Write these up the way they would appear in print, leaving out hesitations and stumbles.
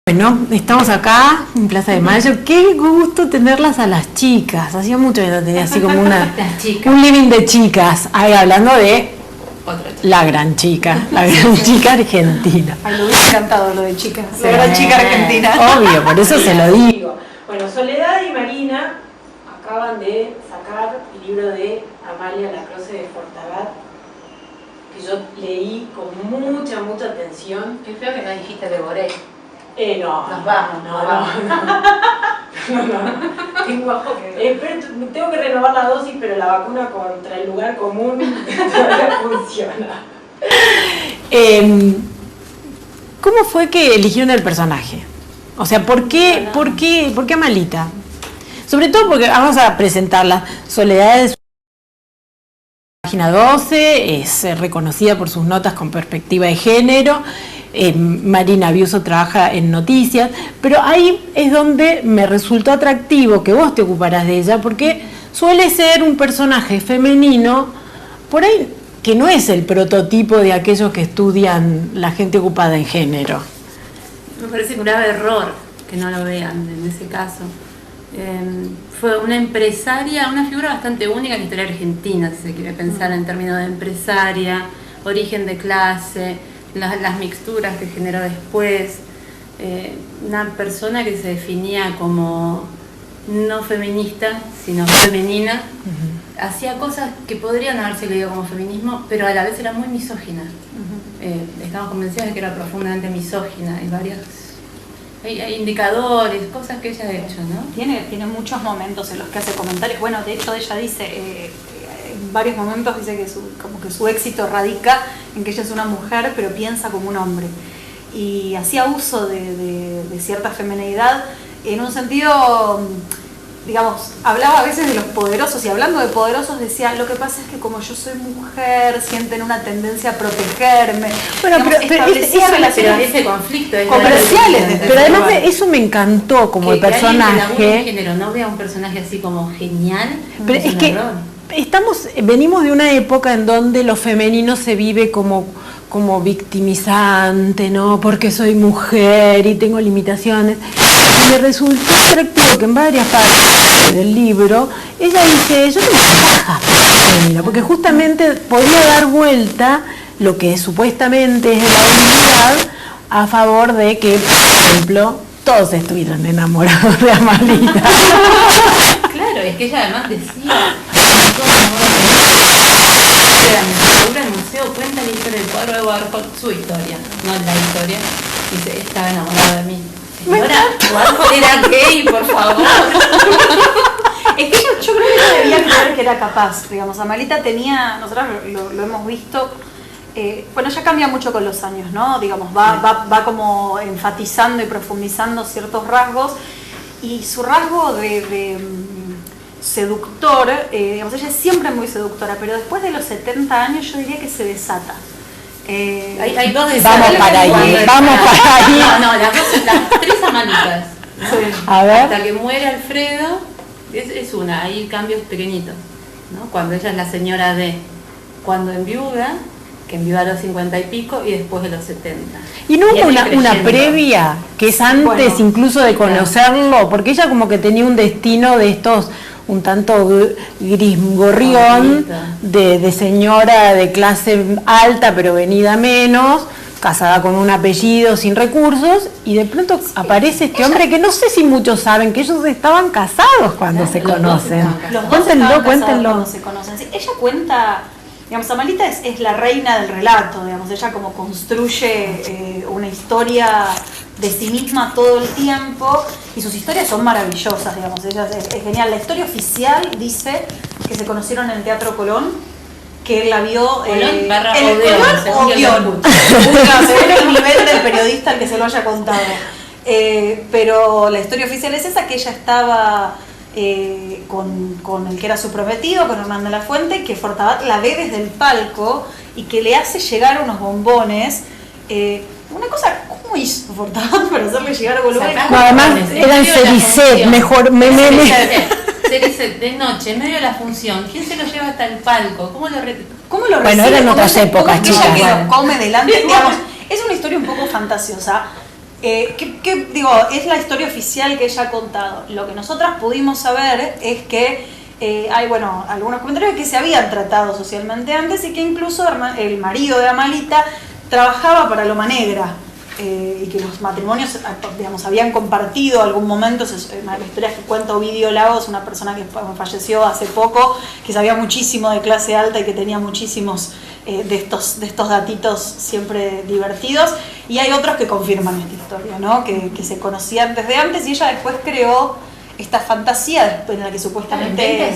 Bueno, estamos acá en Plaza de Mayo. Qué gusto tenerlas a las chicas. Hacía mucho que no tenía así como un living de chicas. Ahí hablando de la gran chica argentina. Ay, me hubiera encantado lo de chicas. La gran chica argentina. Obvio, por eso se lo digo. Bueno, Soledad y Marina acaban de sacar el libro de Amalia Lacroze de Fortabat, que yo leí con mucha atención. Qué feo que no dijiste de Boré. No. Nos vamos, Tengo que renovar la dosis, pero la vacuna contra el lugar común todavía funciona. ¿Cómo fue que eligieron el personaje? O sea, ¿por qué Amalita? Sobre todo porque vamos a presentarla. Soledad es página 12, es reconocida por sus notas con perspectiva de género. Marina Biuso trabaja en noticias, pero ahí es donde me resultó atractivo que vos te ocuparas de ella, porque suele ser un personaje femenino, por ahí que no es el prototipo de aquellos que estudian la gente ocupada en género. Me parece un grave error que no lo vean en ese caso. Fue una empresaria, una figura bastante única en la historia argentina, si se quiere pensar en términos de empresaria, origen de clase, las mixturas que generó después, una persona que se definía como no feminista, sino femenina, hacía cosas que podrían haberse leído como feminismo, pero a la vez era muy misógina. Estamos convencidos de que era profundamente misógina, hay indicadores, cosas que ella ha hecho, ¿no? Tiene muchos momentos en los que hace comentarios. Bueno, de hecho ella dice, en varios momentos dice que su éxito radica en que ella es una mujer pero piensa como un hombre. Y hacía uso de cierta feminidad en un sentido, digamos, hablaba a veces de los poderosos, y hablando de poderosos decía, lo que pasa es que como yo soy mujer, sienten una tendencia a protegerme. Bueno, digamos, establecía relaciones ese conflicto comerciales. Pero además eso me encantó como el personaje. Que género no vea un personaje así como genial, pero es que venimos de una época en donde lo femenino se vive como victimizante, ¿no? Porque soy mujer y tengo limitaciones. Y me resultó atractivo que en varias partes del libro ella dice, yo tengo paja femenina, porque justamente podría dar vuelta lo que supuestamente es la habilidad a favor de que, por ejemplo, todos estuvieran enamorados de Amalita. Claro, es que ella además decía, el museo cuenta la historia del cuadro de Warhol, su historia, no la historia. Dice, estaba enamorado de mí. Señora, Warhol era gay, por favor. Es que yo creo que ella debía creer que era capaz. Digamos, Amalita tenía, nosotros lo hemos visto, bueno, ya cambia mucho con los años, ¿no? Digamos, va como enfatizando y profundizando ciertos rasgos, y su rasgo de seductor, digamos, ella es siempre muy seductora, pero después de los 70 años yo diría que se desata. Hay dos de vamos para ahí. No, las tres Amalitas, ¿no? Sí. A ver. Hasta que muere Alfredo, es una, hay cambios pequeñitos, ¿no? Cuando ella es la señora cuando enviuda, que enviuda a los 50 y pico, y después de los 70. ¿Y no hubo una previa, que es antes incluso de conocerlo? Porque ella como que tenía un destino de estos un tanto gris gorrión, de señora de clase alta pero venida menos, casada con un apellido sin recursos, y de pronto aparece este hombre que no sé si muchos saben que ellos estaban casados cuando se conocen. Cuéntenlo. Cuando se conocen. Sí, ella cuenta, digamos, Amalita es la reina del relato, digamos, ella como construye una historia de sí misma todo el tiempo, y sus historias son maravillosas, digamos, ella es genial. La historia oficial dice que se conocieron en el Teatro Colón, que él la vio Colón barra Odeón, según el nivel del periodista al que se lo haya contado, pero la historia oficial es esa, que ella estaba con el que era su prometido, con Hernán de la Fuente, que Fortabat la ve desde el palco y que le hace llegar unos bombones. Una cosa, ¿cómo hizo Fortabat para hacerle llegar a bombones? No, además eran Cericet, mejor Cericet, de noche, en medio de la función, ¿quién se lo lleva hasta el palco? ¿Cómo lo recibe? Bueno, eran otras épocas, chicas. Ella que lo come delante, digamos, es una historia un poco fantasiosa. Digo, es la historia oficial que ella ha contado. Lo que nosotras pudimos saber es que hay, bueno, algunos comentarios que se habían tratado socialmente antes y que incluso el marido de Amalita trabajaba para Loma Negra. Y que los matrimonios, digamos, habían compartido algún momento. La historia que cuenta Ovidio Lagos, una persona que falleció hace poco, que sabía muchísimo de clase alta y que tenía muchísimos de estos datitos siempre divertidos, y hay otros que confirman esta historia, ¿no? Que se conocían desde antes, y ella después creó esta fantasía en la que supuestamente...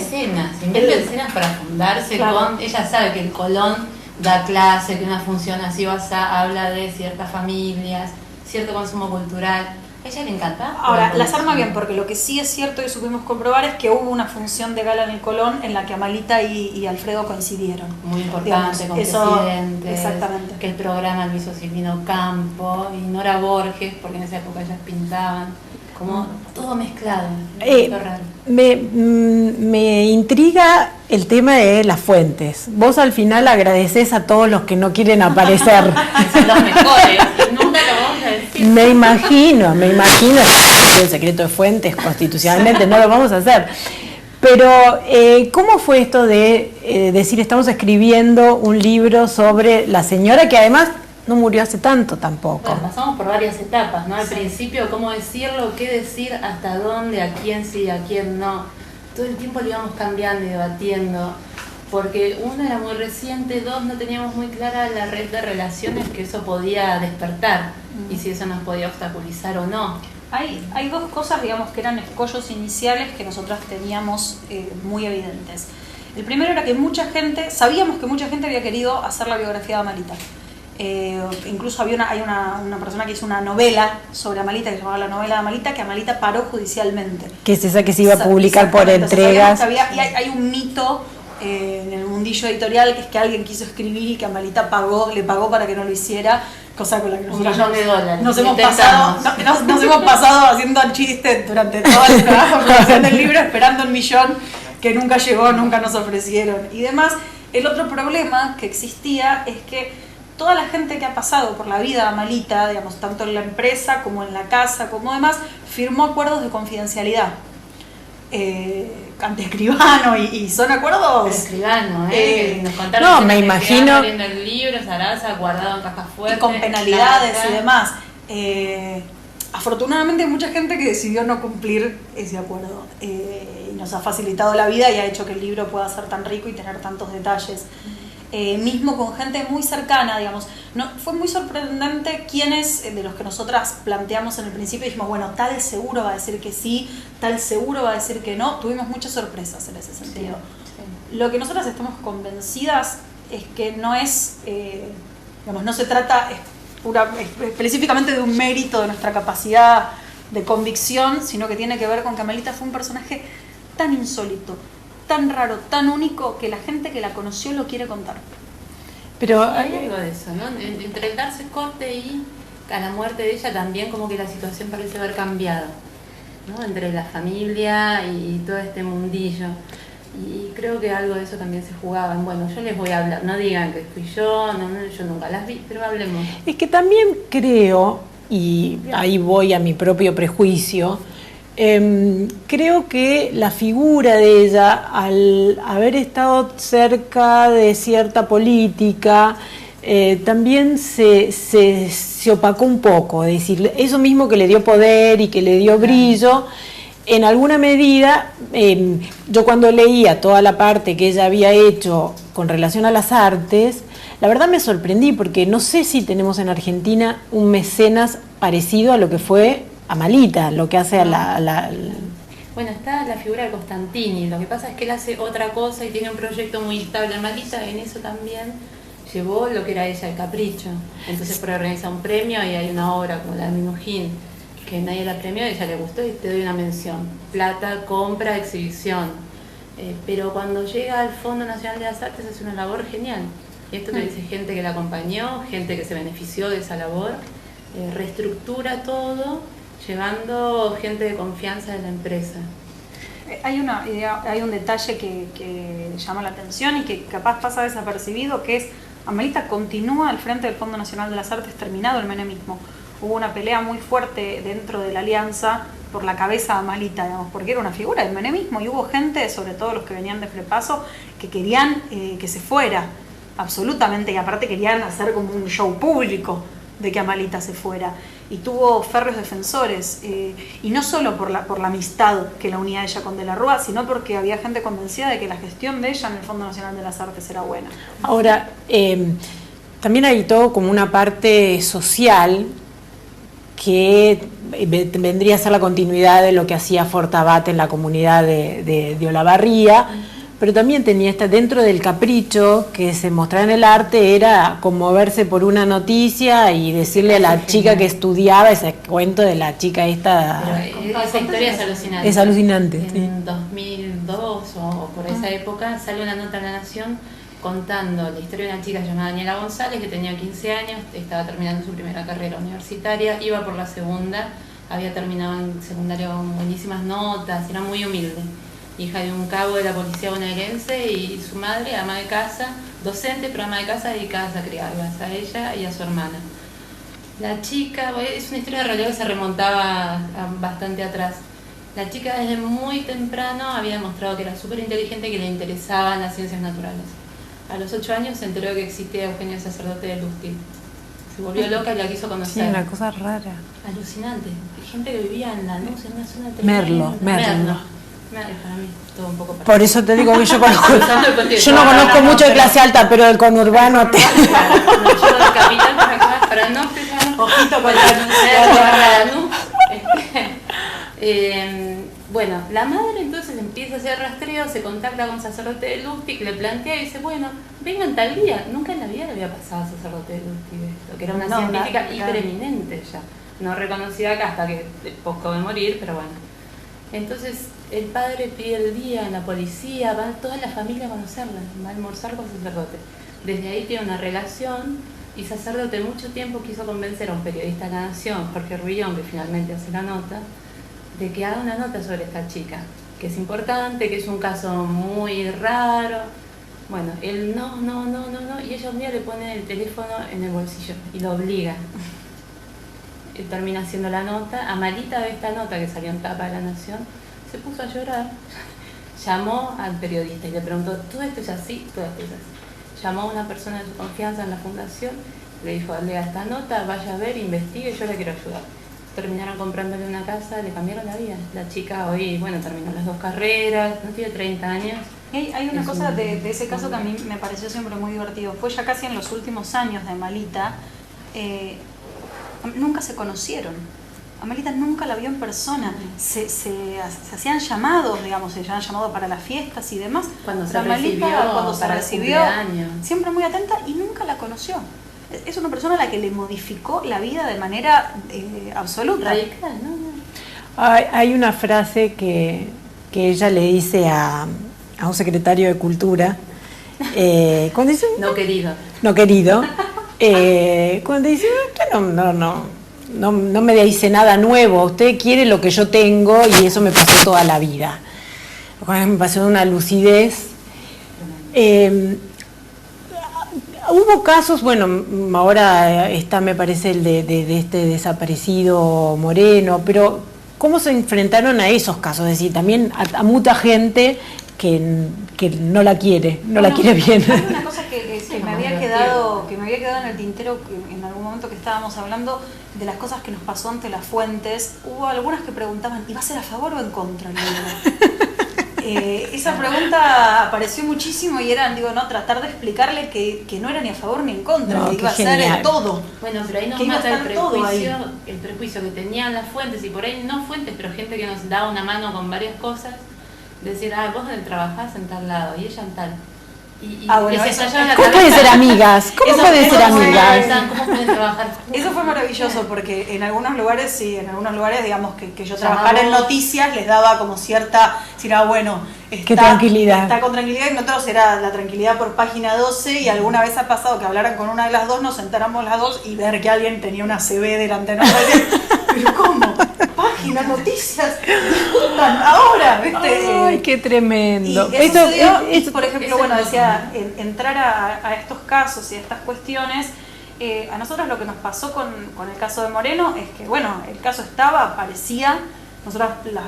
Inventa escenas para fundarse, claro. Con... Ella sabe que el Colón da clase, que una función así o así habla de ciertas familias, cierto consumo cultural. ¿A ella le encanta? Ahora, las arma bien, porque lo que sí es cierto y supimos comprobar es que hubo una función de gala en el Colón en la que Amalita y Alfredo coincidieron. Muy importante, con presidentes, exactamente. Que el programa lo hizo Silvino Campo y Nora Borges, porque en esa época ellas pintaban. Como todo mezclado. Me intriga el tema de las fuentes. Vos al final agradecés a todos los que no quieren aparecer. Son los mejores, nunca lo vamos a decir. Me imagino, el secreto de fuentes constitucionalmente no lo vamos a hacer. Pero, ¿cómo fue esto de decir estamos escribiendo un libro sobre la señora que además no murió hace tanto tampoco? Bueno, pasamos por varias etapas, ¿no? Al principio, cómo decirlo, qué decir, hasta dónde, a quién sí, a quién no. Todo el tiempo lo íbamos cambiando y debatiendo, porque uno era muy reciente, dos, no teníamos muy clara la red de relaciones que eso podía despertar y si eso nos podía obstaculizar o no. Hay dos cosas, digamos, que eran escollos iniciales que nosotras teníamos muy evidentes. El primero era que sabíamos que mucha gente había querido hacer la biografía de Amalita. Incluso hay una persona que hizo una novela sobre Amalita, que se llamaba La novela de Amalita, que Amalita paró judicialmente. Que es esa que se iba a publicar por entregas. Y hay un mito en el mundillo editorial, que es que alguien quiso escribir y que Amalita le pagó para que no lo hiciera, cosa con la que nosotros nos hemos pasado haciendo el chiste durante todo el trabajo del libro, esperando el millón que nunca llegó, nunca nos ofrecieron y demás. El otro problema que existía es que toda la gente que ha pasado por la vida de Amalita, digamos, tanto en la empresa como en la casa, como demás, firmó acuerdos de confidencialidad ante Escribano, y son acuerdos... Escribano, nos contaron no, me imagino... abriendo el libro, Sarasa, guardado en cajas fuertes... Y con penalidades y demás. Afortunadamente hay mucha gente que decidió no cumplir ese acuerdo y nos ha facilitado la vida y ha hecho que el libro pueda ser tan rico y tener tantos detalles. Mismo con gente muy cercana, digamos. Fue muy sorprendente quiénes de los que nosotras planteamos en el principio, dijimos, bueno, tal seguro va a decir que sí, tal seguro va a decir que no. Tuvimos muchas sorpresas en ese sentido. Sí. Lo que nosotras estamos convencidas es que no es, digamos, no se trata específicamente de un mérito de nuestra capacidad de convicción, sino que tiene que ver con que Amalita fue un personaje tan insólito, tan raro, tan único, que la gente que la conoció lo quiere contar. Pero hay algo de eso, ¿no? Entre el darse corte y a la muerte de ella también como que la situación parece haber cambiado, ¿no? Entre la familia y todo este mundillo. Y creo que algo de eso también se jugaba. Bueno, yo les voy a hablar, no digan que fui yo, yo nunca las vi, pero hablemos. Es que también creo, y ahí voy a mi propio prejuicio, creo que la figura de ella, al haber estado cerca de cierta política, también se opacó un poco. Es decir, eso mismo que le dio poder y que le dio brillo, en alguna medida, yo cuando leía toda la parte que ella había hecho con relación a las artes, la verdad me sorprendí, porque no sé si tenemos en Argentina un mecenas parecido a lo que fue Amalita, lo que hace a la... Bueno, está la figura de Costantini, lo que pasa es que él hace otra cosa y tiene un proyecto muy estable. Amalita en eso también llevó lo que era ella, el capricho. Entonces organiza un premio y hay una obra como la de Minujín, que nadie la premió, a ella le gustó y te doy una mención. Plata, compra, exhibición. Pero cuando llega al Fondo Nacional de las Artes hace una labor genial. Y esto te dice gente que la acompañó, gente que se benefició de esa labor, reestructura todo, llevando gente de confianza de la empresa. Hay un detalle que llama la atención y que capaz pasa desapercibido, que es Amalita continúa al frente del Fondo Nacional de las Artes terminado el menemismo. hubo una pelea muy fuerte dentro de la alianza por la cabeza de Amalita, digamos, porque era una figura del menemismo y hubo gente, sobre todo los que venían de Frepaso, que querían que se fuera, absolutamente, y aparte querían hacer como un show público de que Amalita se fuera. Y tuvo férreos defensores, y no solo por la amistad que la unía a ella con De la Rúa, sino porque había gente convencida de que la gestión de ella en el Fondo Nacional de las Artes era buena. Ahora, también hay todo como una parte social que vendría a ser la continuidad de lo que hacía Fortabat en la comunidad de Olavarría, pero también tenía dentro del capricho que se mostraba en el arte, era conmoverse por una noticia y decirle a la chica que estudiaba ese cuento de la chica esta. Pero esa historia es alucinante. Es alucinante. En 2002 o por esa época sale una nota en La Nación contando la historia de una chica llamada Daniela González, que tenía 15 años, estaba terminando su primera carrera universitaria, iba por la segunda, había terminado en secundario con buenísimas notas, era muy humilde, hija de un cabo de la policía bonaerense, y su madre, ama de casa, docente, pero ama de casa dedicadas a criarlas, a ella y a su hermana. La chica, es una historia de realidad que se remontaba bastante atrás. La chica desde muy temprano había demostrado que era súper inteligente y que le interesaban las ciencias naturales. A los 8 años se enteró que existía Eugenio el Sacerdote de Lustig. Se volvió loca y la quiso conocer. Sí, una cosa rara. Alucinante. Hay gente que vivía en Lanús, en una zona Merlo. Para mí, todo un poco por eso te digo que yo conozco. Yo no conozco mucho de clase alta, pero del conurbano. No, yo de capital para acá, para el norte, ojito con Lanús. Bueno, la madre entonces empieza a hacer rastreo, se contacta con el sacerdote de Lustig, le plantea y dice, bueno, vengan tal día. Nunca en la vida le había pasado al sacerdote de Lustig esto, que era una científica hipereminente ya, no reconocida acá hasta que poco de morir, pero bueno. Entonces el padre pide el día en la policía, va toda la familia a conocerla, va a almorzar con el sacerdote. Desde ahí tiene una relación, y sacerdote mucho tiempo quiso convencer a un periodista de La Nación, Jorge Rubillón, que finalmente hace la nota, de que haga una nota sobre esta chica, que es importante, que es un caso muy raro. Bueno, él no, y ella un día le pone el teléfono en el bolsillo y lo obliga. Él termina haciendo la nota. Amalita ve esta nota que salió en tapa de La Nación, se puso a llorar, llamó al periodista y le preguntó, ¿todo esto es así? Todo esto es así. Llamó a una persona de su confianza en la fundación, le dijo, lea esta nota, vaya a ver, investigue, yo le quiero ayudar. Terminaron comprándole una casa, le cambiaron la vida. La chica hoy, bueno, terminó las 2 carreras, no tiene 30 años. Hay una cosa de ese caso que a mí me pareció siempre muy divertido. Fue ya casi en los últimos años de Amalita, nunca se conocieron. Amalita nunca la vio en persona. Se hacían llamados, digamos, se habían llamado para las fiestas y demás. Cuando se recibió, siempre muy atenta, y nunca la conoció. Es una persona a la que le modificó la vida de manera absoluta. Radical, ¿no? Hay una frase que ella le dice a un secretario de Cultura, cuando dice... No querido. No querido. Cuando dice, usted no me dice nada nuevo, usted quiere lo que yo tengo y eso me pasó toda la vida. Me pasó una lucidez. Hubo casos, bueno, ahora está, me parece, el de este desaparecido Moreno, pero ¿cómo se enfrentaron a esos casos? Es decir, también a mucha gente que no la quiere, la quiere bien. Hay una cosa que me había quedado en el tintero, que en algún momento que estábamos hablando de las cosas que nos pasó ante las fuentes. Hubo algunas que preguntaban, ¿iba a ser a favor o en contra el libro? Esa pregunta apareció muchísimo y era, tratar de explicarle que no era ni a favor ni en contra, que iba a ser el todo. Bueno, pero ahí nos mata el prejuicio que tenían las fuentes, y por ahí no fuentes, pero gente que nos daba una mano con varias cosas, decir, vos trabajás en tal lado y ella en tal. Bueno, ¿cómo pueden ser amigas? ¿Cómo pueden ser amigas? ¿Cómo pueden trabajar? Eso fue maravilloso, porque en algunos lugares, digamos, que yo trabajara en noticias les daba como cierta, qué tranquilidad. Está con tranquilidad, y nosotros era la tranquilidad por página 12, y alguna vez ha pasado que hablaran con una de las dos, nos sentáramos las dos y ver que alguien tenía una CB delante de nosotros. ¿Pero cómo? Página, noticias, discutan ahora, ¿viste? Ay, qué tremendo. Y eso por ejemplo, decía, entrar a estos casos y a estas cuestiones, A nosotros lo que nos pasó con el caso de Moreno es que, bueno, el caso aparecía. Nosotros las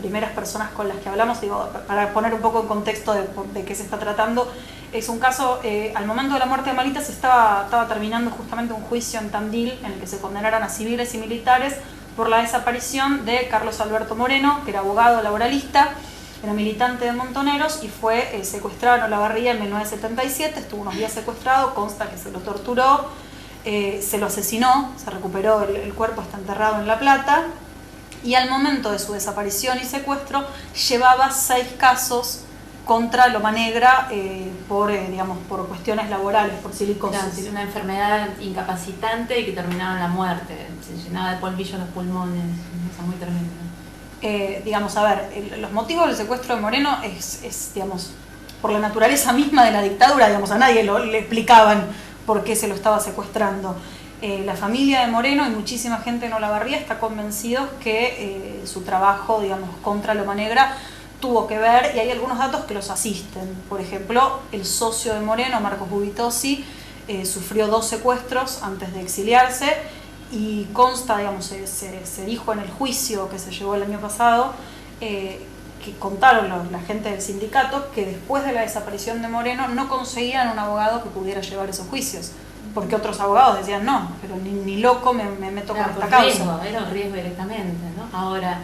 primeras personas con las que hablamos, digo, para poner un poco en contexto de qué se está tratando, es un caso, al momento de la muerte de Amalita se estaba terminando justamente un juicio en Tandil en el que se condenaron a civiles y militares por la desaparición de Carlos Alberto Moreno, que era abogado laboralista, era militante de Montoneros y fue secuestrado en Olavarría en 1977, estuvo unos días secuestrado, consta que se lo torturó, se lo asesinó, se recuperó el cuerpo, está enterrado en La Plata. Y al momento de su desaparición y secuestro llevaba 6 casos contra Loma Negra por cuestiones laborales, por silicosis. Claro, una enfermedad incapacitante y que terminaba en la muerte, se llenaba de polvillo los pulmones, una cosa muy tremenda. Los motivos del secuestro de Moreno es por la naturaleza misma de la dictadura, a nadie le explicaban por qué se lo estaba secuestrando. La familia de Moreno y muchísima gente en Olavarría está convencidos que su trabajo, contra Loma Negra tuvo que ver, y hay algunos datos que los asisten. Por ejemplo, el socio de Moreno, Marcos Bubitosi, sufrió 2 secuestros antes de exiliarse y consta, se dijo en el juicio que se llevó el año pasado, que contaron la gente del sindicato que después de la desaparición de Moreno no conseguían un abogado que pudiera llevar esos juicios. Porque otros abogados decían, no, pero ni loco me meto con esta causa. Era un riesgo directamente, ¿no? Ahora,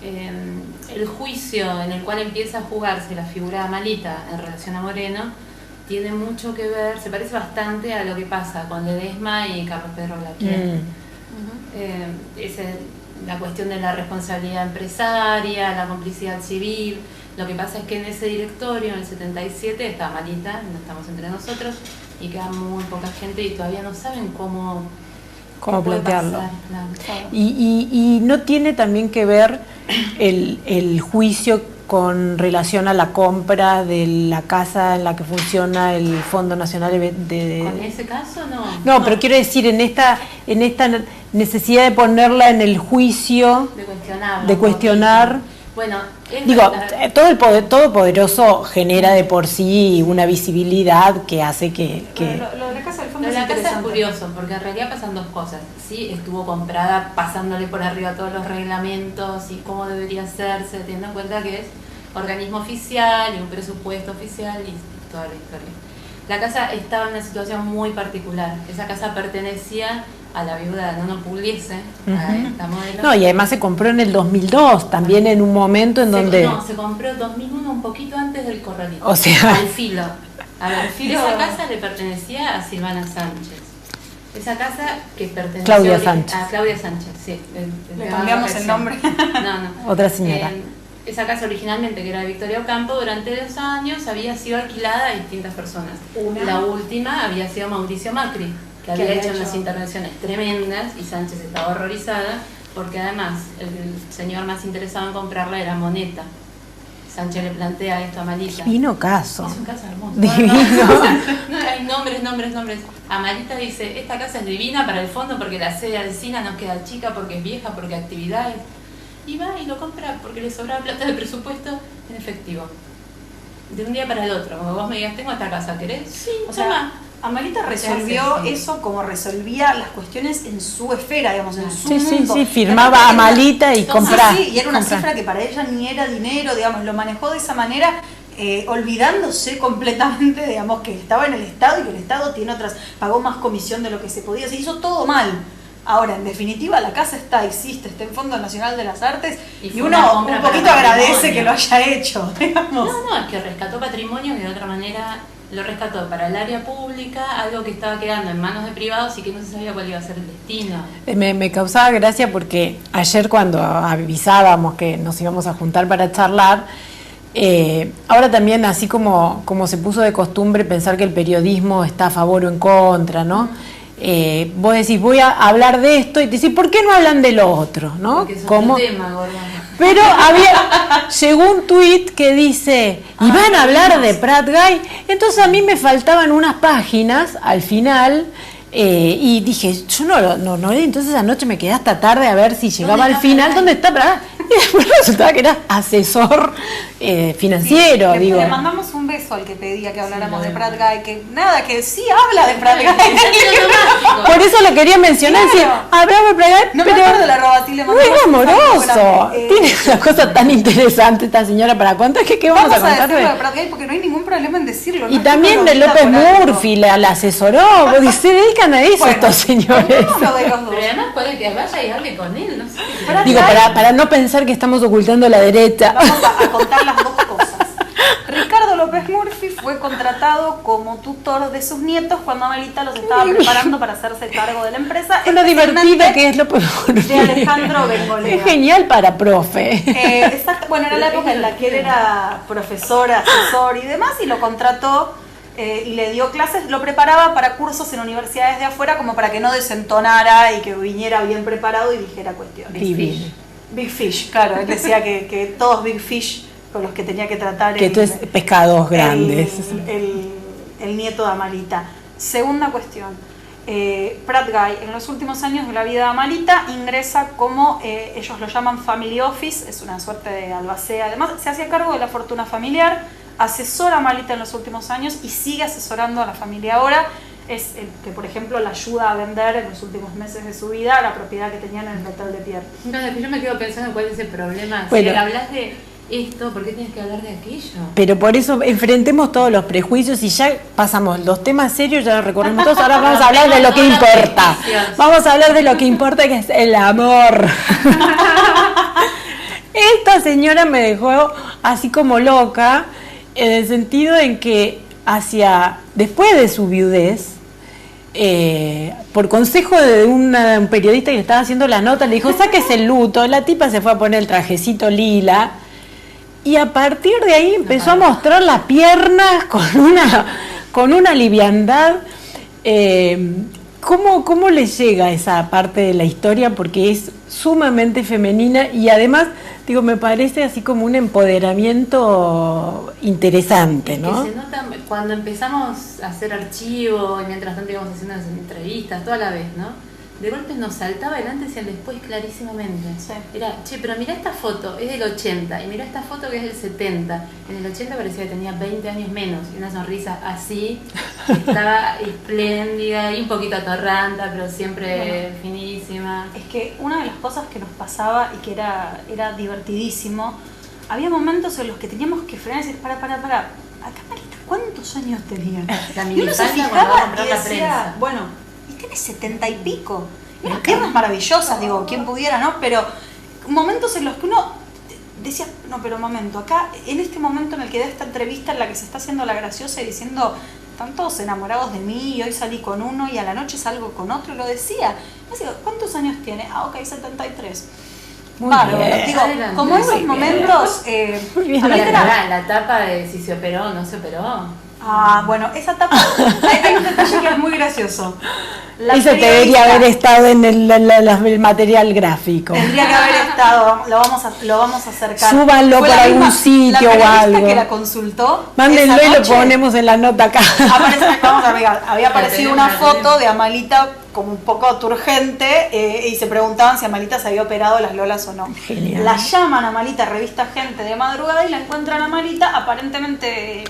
el juicio en el cual empieza a jugarse la figura de Amalita en relación a Moreno tiene mucho que ver, se parece bastante a lo que pasa con Ledesma y Carlos Pedro Blaquier. La cuestión de la responsabilidad empresaria, la complicidad civil. Lo que pasa es que en ese directorio, en el 77, está Amalita, no estamos entre nosotros, y queda muy poca gente y todavía no saben cómo plantearlo. Claro. Y no tiene también que ver el juicio con relación a la compra de la casa en la que funciona el Fondo Nacional de... ¿Con ese caso no? No, pero quiero decir, en esta necesidad de ponerla en el juicio, de cuestionar. Bueno, todo el todopoderoso genera de por sí una visibilidad que hace que... Lo de la casa del fondo es interesante. La casa es curioso, porque en realidad pasan 2 cosas. Sí, estuvo comprada pasándole por arriba todos los reglamentos y cómo debería hacerse, teniendo en cuenta que es organismo oficial y un presupuesto oficial y toda la historia. La casa estaba en una situación muy particular. Esa casa pertenecía a la viuda de Nono Pugliese, a esta modelo. No, y además se compró en el 2002, también en un momento en donde... No, se compró en 2001, un poquito antes del corralito. O sea... Al filo. A ver, esa casa le pertenecía a Silvana Sánchez. Esa casa que pertenecía Claudia Sánchez. A Claudia Sánchez, sí. Le cambiamos el nombre. No. Otra señora. Esa casa originalmente, que era de Victoria Ocampo, durante 2 años había sido alquilada a distintas personas. La última había sido Mauricio Macri, que había hecho unas intervenciones tremendas y Sánchez estaba horrorizada porque además el señor más interesado en comprarla era Moneta. Sánchez le plantea esto a Amalita. Divino caso. Es un caso hermoso. Divino. No, hay nombres. Amalita dice, esta casa es divina para el fondo porque la sede Alsina nos queda chica, porque es vieja, porque actividades. Y va y lo compra porque le sobraba plata de presupuesto en efectivo. De un día para el otro. Como vos me digas, tengo esta casa, ¿querés? Sí, toma. Amalita resolvió eso como resolvía las cuestiones en su esfera, en su mundo. Sí, firmaba Amalita y compraba. Sí, y era una cifra que para ella ni era dinero, lo manejó de esa manera, olvidándose completamente, que estaba en el Estado y que el Estado pagó más comisión de lo que se podía, se hizo todo mal. Ahora, en definitiva, la casa existe en Fondo Nacional de las Artes y uno un poquito agradece que lo haya hecho, digamos. No, es que rescató patrimonio que de otra manera lo rescató para el área pública, algo que estaba quedando en manos de privados y que no se sabía cuál iba a ser el destino. Me causaba gracia porque ayer cuando avisábamos que nos íbamos a juntar para charlar, ahora también así como se puso de costumbre pensar que el periodismo está a favor o en contra, ¿no? Vos decís, voy a hablar de esto y te decís, ¿por qué no hablan de lo otro? ¿No? Porque es un tema, gordo. Pero llegó un tuit que dice, y van a hablar de Prat Gay, entonces a mí me faltaban unas páginas al final Y dije, yo no, entonces anoche me quedé hasta tarde a ver si llegaba al final, ¿dónde está? Y después resultaba que era asesor financiero, Sí, digo. Le mandamos un beso al que pedía que habláramos de Pratt Guy, que nada, que sí habla de Pratt Guy. Por eso lo quería mencionar, Claro. decir, hablamos de Pratt Guy, No me pero acuerdo la arroba, sí le muy mandamos un amoroso. saludo grande. Tiene una cosa tan interesante esta señora para contar que qué vamos a contar decirlo de de... Pratt Guy porque no hay ningún problema en decirlo. Y no es que también uno de lo López diga por algo. Murphy la asesoró, porque se dedican a eso Bueno, estos señores. Lo de los dos. Pero además puede que vaya y hable con él, no sé. Pratt Digo, Guy- para no pensar que estamos ocultando la derecha. Vamos a contar las dos cosas. Ricardo López Murphy fue contratado como tutor de sus nietos cuando Amelita los estaba preparando para hacerse cargo de la empresa. Lo divertido que es López Murphy. De Alejandro Bengolea. Es genial para profe. Exacto. Bueno, era la época en la que él era profesor, asesor y demás, y lo contrató y le dio clases, lo preparaba para cursos en universidades de afuera como para que no desentonara y que viniera bien preparado y dijera cuestiones. Divino. Big Fish, claro, él decía que todos Big Fish con los que tenía que tratar Que tú es pescados grandes. el nieto de Amalita. Segunda cuestión, Pratt Guy en los últimos años de la vida de Amalita ingresa como, ellos lo llaman Family Office, es una suerte de albacea, además se hacía cargo de la fortuna familiar, asesora a Amalita en los últimos años y sigue asesorando a la familia ahora. Es el que, por ejemplo, la ayuda a vender en los últimos meses de su vida la propiedad que tenían en el Hotel de Pierre. Entonces, yo me quedo pensando cuál es el problema. Bueno. Si hablas de esto, ¿por qué tienes que hablar de aquello? Pero por eso enfrentemos todos los prejuicios y ya pasamos los temas serios, ya los recorrimos todos, ahora vamos a hablar de lo que importa. Vamos a hablar de lo que importa, que es el amor. Esta señora me dejó así como loca, en el sentido en que después de su viudez, por consejo de un periodista que le estaba haciendo la nota, le dijo, sáquese el luto, la tipa se fue a poner el trajecito lila, y a partir de ahí empezó a mostrar las piernas con una liviandad. ¿Cómo le llega esa parte de la historia? Porque es sumamente femenina y además, digo, me parece así como un empoderamiento interesante, ¿no? Que se nota cuando empezamos a hacer archivo y mientras tanto íbamos haciendo las entrevistas, toda la vez, ¿no? De golpe nos saltaba el antes y el después clarísimamente. Sí. Era, pero mirá esta foto, es del 80, y mirá esta foto que es del 70. En el 80 parecía que tenía 20 años menos, y una sonrisa así, estaba espléndida y un poquito atorranta, pero siempre finísima. Es que una de las cosas que nos pasaba y que era divertidísimo, había momentos en los que teníamos que frenar y decir, para, acá Marita, ¿cuántos años tenía? La Y uno se minifalda cuando va a fijaba comprar y la decía, prensa. bueno, y tiene 70 y pico. Y unas piernas maravillosas, digo, quien pudiera, ¿no? Pero momentos en los que uno decía, no, pero un momento, acá, en este momento en el que da esta entrevista en la que se está haciendo la graciosa y diciendo, están todos enamorados de mí y hoy salí con uno y a la noche salgo con otro, lo decía. Y digo, ¿cuántos años tiene? Ah, ok, 73. Muy Bárbaro. bien. Digo, Adelante. como esos Muy momentos, Muy bien. a mí era- La tapa de si se operó o no se operó. Ah, bueno, esa tapa, hay un detalle que es muy gracioso. La Eso debería periodista haber estado en el material gráfico. tendría que haber estado, lo vamos a acercar. Súbanlo Fue por la algún misma- sitio la o periodista algo. que la consultó. Mándenlo esa y lo noche, ponemos en la nota acá. vamos a ver, había aparecido una tenemos, la foto tenemos. de Amalita como un poco turgente y se preguntaban si Amalita se había operado las lolas o no. Genial. La llaman a Amalita, revista Gente de madrugada, y la encuentran a Amalita, aparentemente,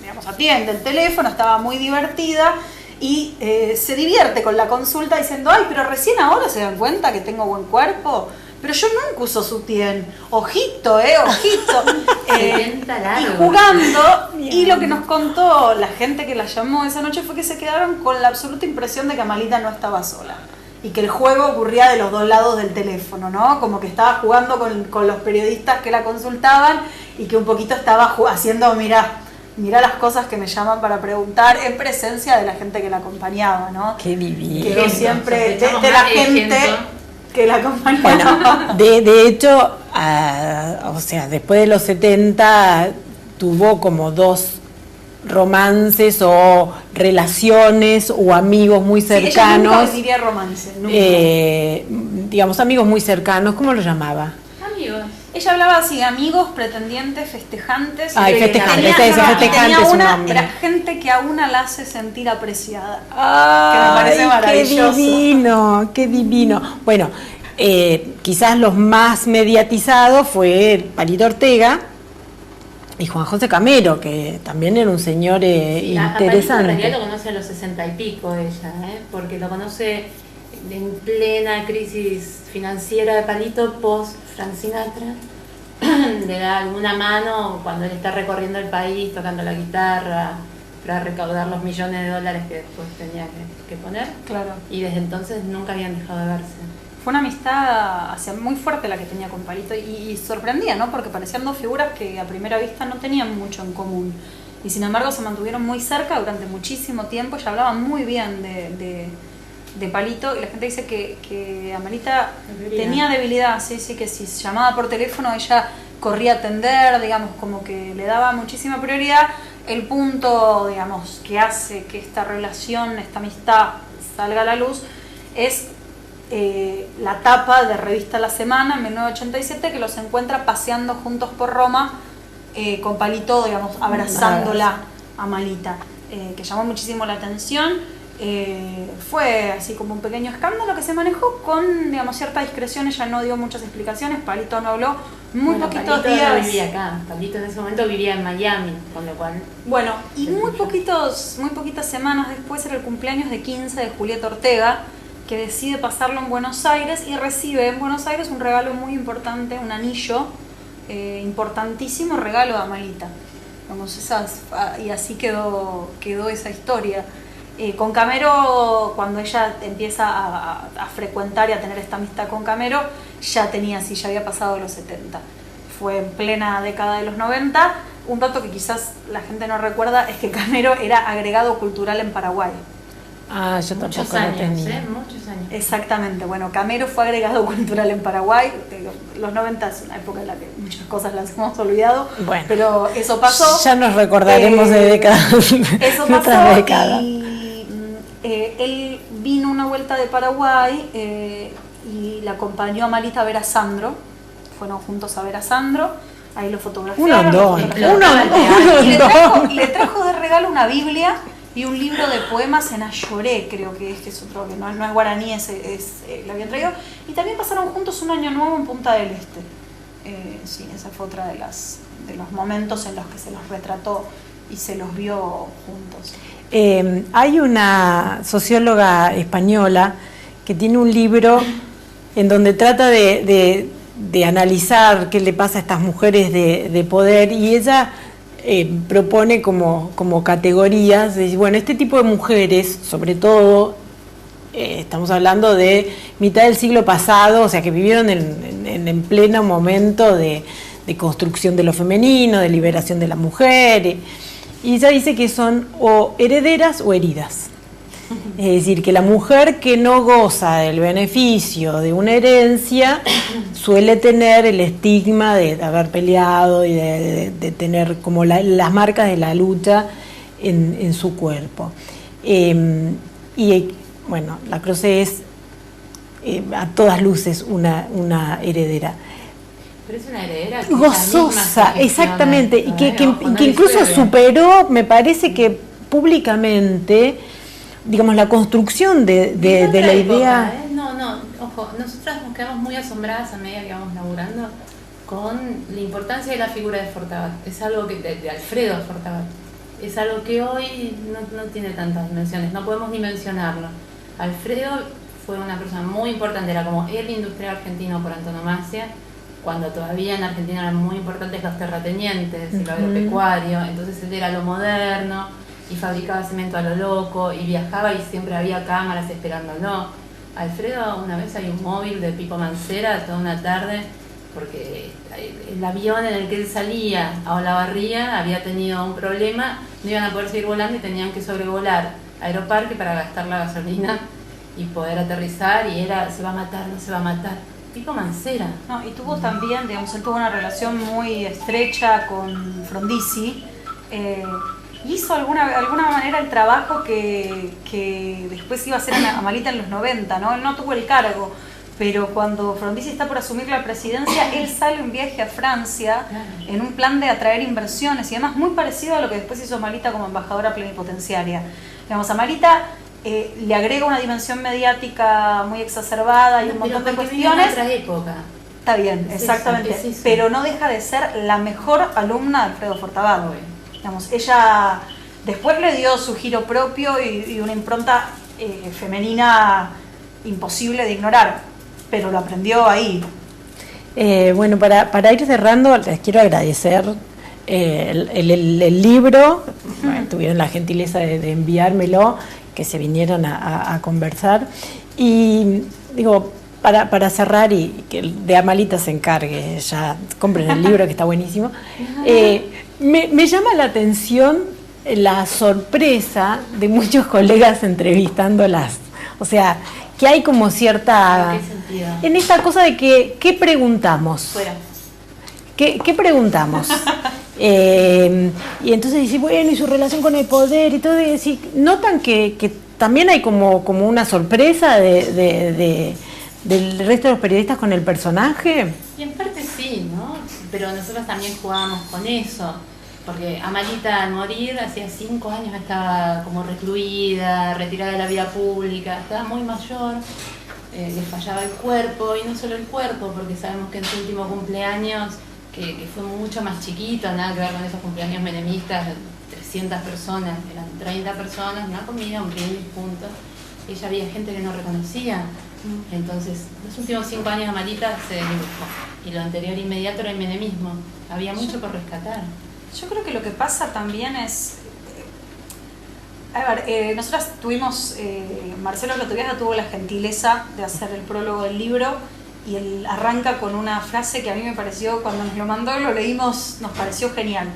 digamos, atiende el teléfono, estaba muy divertida y se divierte con la consulta diciendo, ay, pero recién ahora se dan cuenta que tengo buen cuerpo. Pero yo nunca uso sutién. Ojito, ojito. 70 Y largo. jugando. Y Bien. lo que nos contó la gente que la llamó esa noche fue que se quedaron con la absoluta impresión de que Amalita no estaba sola. Y que el juego ocurría de los dos lados del teléfono, ¿no? Como que estaba jugando con los periodistas que la consultaban y que un poquito estaba haciendo, mirá las cosas que me llaman para preguntar en presencia de la gente que la acompañaba, ¿no? Qué divino. Quedó Ejemplo, siempre de sospechamos la más de gente ejemplo. que la acompañaba. Bueno, de hecho, o sea, después de los 70 tuvo como dos romances o relaciones o amigos muy Sí, ella cercanos, nunca diría romance, nunca. digamos amigos muy cercanos, ¿cómo lo llamaba? Amigos. Ella hablaba así de amigos, pretendientes, festejantes. Ay, festejantes, tenía es un una, nombre. era gente que a una la hace sentir apreciada. Ay, que me parece maravilloso. Qué divino, qué divino. Bueno, quizás los más mediatizados fue Palito Ortega y Juan José Camero, que también era un señor interesante. En realidad lo conoce a los 60 y pico ella, porque lo conoce en plena crisis financiera de Palito, post Frank Sinatra. Le da alguna mano cuando él está recorriendo el país tocando la guitarra para recaudar los millones de dólares que después tenía que poner. Claro. Y desde entonces nunca habían dejado de verse. Fue una amistad muy fuerte la que tenía con Palito y sorprendía, ¿no? Porque parecían dos figuras que a primera vista no tenían mucho en común. Y sin embargo se mantuvieron muy cerca durante muchísimo tiempo. Ella hablaba muy bien de Palito y la gente dice que Amalita tenía debilidad, sí, que si llamaba por teléfono ella corría a atender, digamos, como que le daba muchísima prioridad. El punto, digamos, que hace que esta relación, esta amistad salga a la luz es la tapa de Revista La Semana en 1987 que los encuentra paseando juntos por Roma con Palito, digamos, abrazándola a Amalita, que llamó muchísimo la atención. Fue así como un pequeño escándalo que se manejó con, digamos, cierta discreción. Ella no dio muchas explicaciones, Palito no habló poquitos Palito días. no vivía acá, Palito en ese momento vivía en Miami, con lo cual... Bueno, y muy poquitas semanas después era el cumpleaños de 15 de Julieta Ortega, que decide pasarlo en Buenos Aires y recibe en Buenos Aires un regalo muy importante, un anillo, importantísimo regalo de Amalita. Vamos, y así quedó esa historia. Con Camero, cuando ella empieza a frecuentar y a tener esta amistad con Camero, ya había pasado los 70. Fue en plena década de los 90. Un dato que quizás la gente no recuerda es que Camero era agregado cultural en Paraguay. Ah, yo muchos tampoco años, lo tenía. muchos años. Exactamente, bueno, Camero fue agregado cultural en Paraguay. Los 90 es una época en la que muchas cosas las hemos olvidado, bueno, pero eso pasó. Ya nos recordaremos de décadas. Eso de otras pasó décadas. y él vino una vuelta de Paraguay y la acompañó a Amalita a ver a Sandro. Fueron juntos a ver a Sandro, ahí lo fotografiaron. Y le trajo de regalo una Biblia y un libro de poemas en Ayoré, creo que es otro, que no es guaraní, lo habían traído. Y también pasaron juntos un año nuevo en Punta del Este. Sí, esa fue otra de los momentos en los que se los retrató y se los vio juntos. Hay una socióloga española que tiene un libro en donde trata de analizar qué le pasa a estas mujeres de poder, y ella propone como categorías, de, bueno, este tipo de mujeres, sobre todo, estamos hablando de mitad del siglo pasado, o sea, que vivieron en pleno momento de construcción de lo femenino, de liberación de la mujer, y ella dice que son o herederas o heridas. Es decir, que la mujer que no goza del beneficio de una herencia suele tener el estigma de haber peleado y de tener como las marcas de la lucha en su cuerpo. Y bueno, la Croce es a todas luces una heredera. Pero es una heredera que gozosa, exactamente, y que incluso superó, me parece que públicamente, digamos, la construcción de la idea. No, ojo, nosotras nos quedamos muy asombradas a medida que vamos laburando con la importancia de la figura de Fortabat. Es algo que de Alfredo Fortabat. Es algo que hoy no tiene tantas dimensiones, no podemos ni mencionarlo. Alfredo fue una persona muy importante, era como el industrial argentino por antonomasia, cuando todavía en Argentina eran muy importantes los terratenientes y lo agropecuario, entonces él era lo moderno y fabricaba cemento a lo loco y viajaba y siempre había cámaras esperándolo. Alfredo, una vez hay un móvil de Pipo Mancera toda una tarde, porque el avión en el que él salía a Olavarría había tenido un problema, no iban a poder seguir volando y tenían que sobrevolar Aeroparque para gastar la gasolina y poder aterrizar, y era, se va a matar, no se va a matar. Pipo Mancera. No, y tuvo también, digamos, él tuvo una relación muy estrecha con Frondizi. Hizo de alguna manera el trabajo que después iba a hacer Amalita en los 90, ¿no? Él no tuvo el cargo, pero cuando Frondizi está por asumir la presidencia, él sale un viaje a Francia en un plan de atraer inversiones y además muy parecido a lo que después hizo Amalita como embajadora plenipotenciaria. Digamos, Amalita le agrega una dimensión mediática muy exacerbada y un montón de cuestiones. En otra época. Está bien, Es exactamente, eso. pero no deja de ser la mejor alumna de Alfredo Fortabado. Digamos, ella después le dio su giro propio y una impronta femenina imposible de ignorar, pero lo aprendió ahí. Bueno, para ir cerrando, les quiero agradecer el libro. Bueno, tuvieron la gentileza de enviármelo, que se vinieron a conversar. Y digo, para cerrar y que de Amalita se encargue, ya compren el libro que está buenísimo, me llama la atención la sorpresa de muchos colegas entrevistándolas. O sea, que hay como cierta... ¿En qué sentido? En esta cosa de que, ¿qué preguntamos? Fuera. ¿Qué preguntamos? Y entonces dice, bueno, y su relación con el poder y todo, y decir, notan que también hay como una sorpresa del resto de los periodistas con el personaje. Y en parte sí, ¿no? Pero nosotros también jugábamos con eso, porque Amalita al morir, hacía 5 años estaba como recluida, retirada de la vida pública, estaba muy mayor, le fallaba el cuerpo, y no solo el cuerpo, porque sabemos que en su último cumpleaños, que fue mucho más chiquito, nada que ver con esos cumpleaños menemistas, 300 personas, eran 30 personas, una comida, un brindis, punto. Ella había gente que no reconocía. Entonces, los últimos 5 años de Amalita se dibujó, y lo anterior inmediato era el menemismo. Había mucho por rescatar. Yo creo que lo que pasa también es... A ver, nosotras tuvimos... Marcelo Lotoviaga tuvo la gentileza de hacer el prólogo del libro, y él arranca con una frase que a mí me pareció, cuando nos lo mandó y lo leímos, nos pareció genial.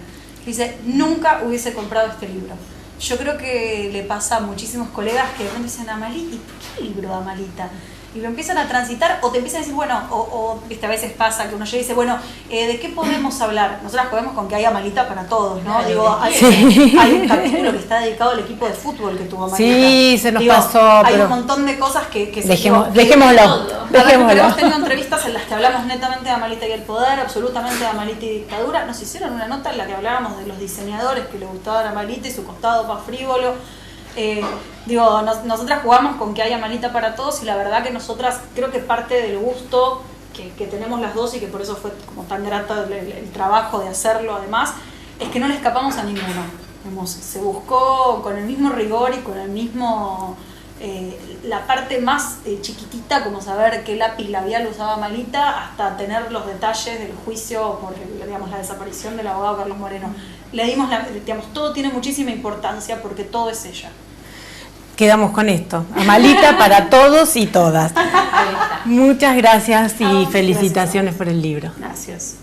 Dice, nunca hubiese comprado este libro. Yo creo que le pasa a muchísimos colegas que de repente dicen, Amalita, ¿y por qué el libro de Amalita? Y lo empiezan a transitar, o te empiezan a decir, bueno, viste, a veces pasa que uno llega y dice, bueno, ¿de qué podemos hablar? Nosotras podemos con que hay Amalita para todos, ¿no? Claro, Digo, sí. hay un capítulo que está dedicado al equipo de fútbol que tuvo Amalita. Sí, se nos pasó. Hay pero un montón de cosas que dejémoslo. Hemos tenido entrevistas en las que hablamos netamente de Amalita y el poder, absolutamente de Amalita y dictadura. Nos hicieron una nota en la que hablábamos de los diseñadores que le gustaban a Amalita y su costado más frívolo. Nosotras jugamos con que haya Amalita para todos, y la verdad que nosotras creo que parte del gusto que tenemos las dos, y que por eso fue como tan grato el trabajo de hacerlo además, es que no le escapamos a ninguno. Se buscó con el mismo rigor y con el mismo... la parte más chiquitita, como saber qué lápiz labial usaba Amalita, hasta tener los detalles del juicio por la desaparición del abogado Carlos Moreno. Le dimos todo tiene muchísima importancia porque todo es ella. Quedamos con esto. Amalita para todos y todas. Muchas gracias y felicitaciones por el libro. Gracias.